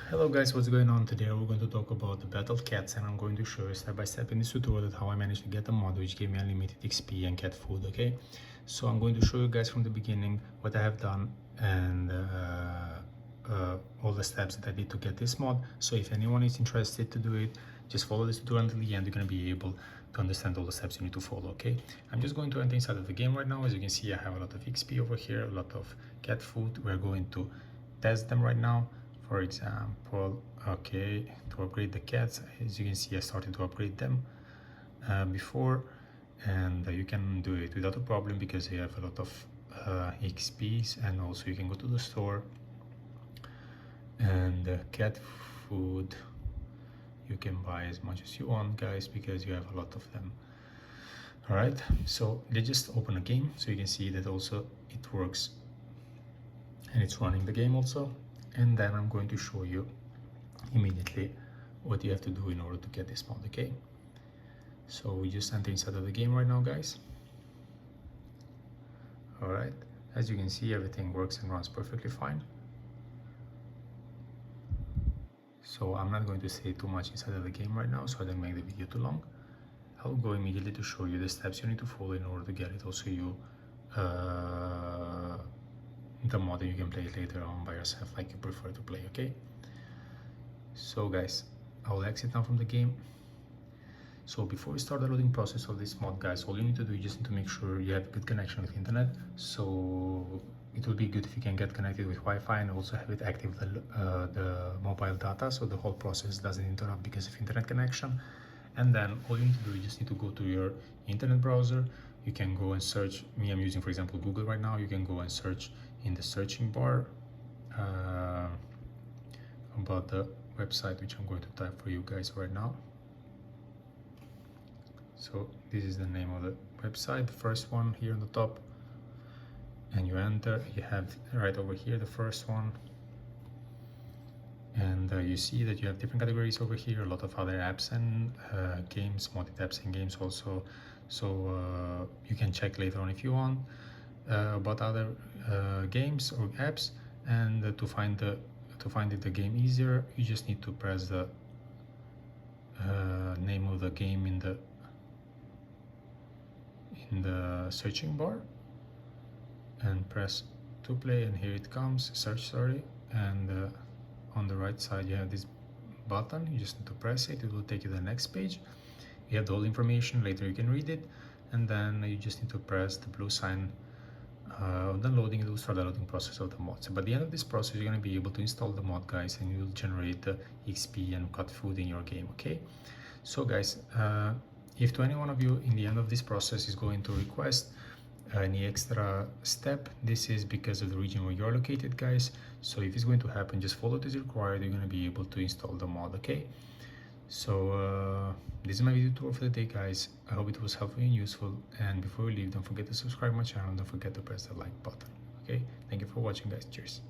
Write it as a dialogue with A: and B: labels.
A: Hello guys, what's going on? Today we're going to talk about the battle cats, and I'm going to show you step by step in this tutorial how I managed to get a mod which gave me unlimited XP and cat food. Okay, so I'm going to show you guys from the beginning what I have done and all the steps that I did to get this mod. So if anyone is interested to do it, just follow this tutorial until the end. You're going to be able to understand all the steps you need to follow. Okay, I'm just going to enter inside of the game right now. As you can see, I have a lot of XP over here, a lot of cat food. We're going to test them right now. For example, okay, to upgrade the cats, as you can see, I started to upgrade them before, and you can do it without a problem because you have a lot of XPs, and also you can go to the store and cat food you can buy as much as you want, guys, because you have a lot of them. All right, so let's just open a game so you can see that also it works and it's running the game also. And then I'm going to show you immediately what you have to do in order to get this mod. Okay, so we just enter inside of the game right now, guys. All right, as you can see, everything works and runs perfectly fine. So I'm not going to say too much inside of the game right now so I don't make the video too long. I'll go immediately to show you the steps you need to follow in order to get it. Also the mod, you can play it later on by yourself like you prefer to play. Okay, so guys, I will exit now from the game. So before we start the loading process of this mod, guys, all you need to do is just need to make sure you have a good connection with internet. So it will be good if you can get connected with Wi-Fi and also have it active the mobile data, so the whole process doesn't interrupt because of internet connection. And then all you need to do is just need to go to your internet browser. You can go and search. Me, I'm using, for example, Google right now. You can go and search in the searching bar about the website, which I'm going to type for you guys right now. So this is the name of the website, the first one here on the top, and you enter. You have right over here the first one, and you see that you have different categories over here, a lot of other apps and games, modded apps and games also. So you can check later on if you want about other games or apps. And to find the game easier, you just need to press the name of the game in the searching bar and press to play, and here it comes, search, sorry, and on the right side you have this button. You just need to press it. It will take you to the next page. You have the whole information. Later you can read it, and then you just need to press the blue sign on the loading. It will start the loading process of the mod. So by the end of this process, you're going to be able to install the mod, guys, and you will generate the XP and cat food in your game. Okay, so guys, if to any one of you in the end of this process is going to request any extra step, this is because of the region where you're located, guys. So if it's going to happen, just follow this required. You're going to be able to install the mod. Okay, so this is my video tour for the day, guys. I hope it was helpful and useful, and before we leave, don't forget to subscribe my channel, don't forget to press the like button. Okay, thank you for watching, guys. Cheers.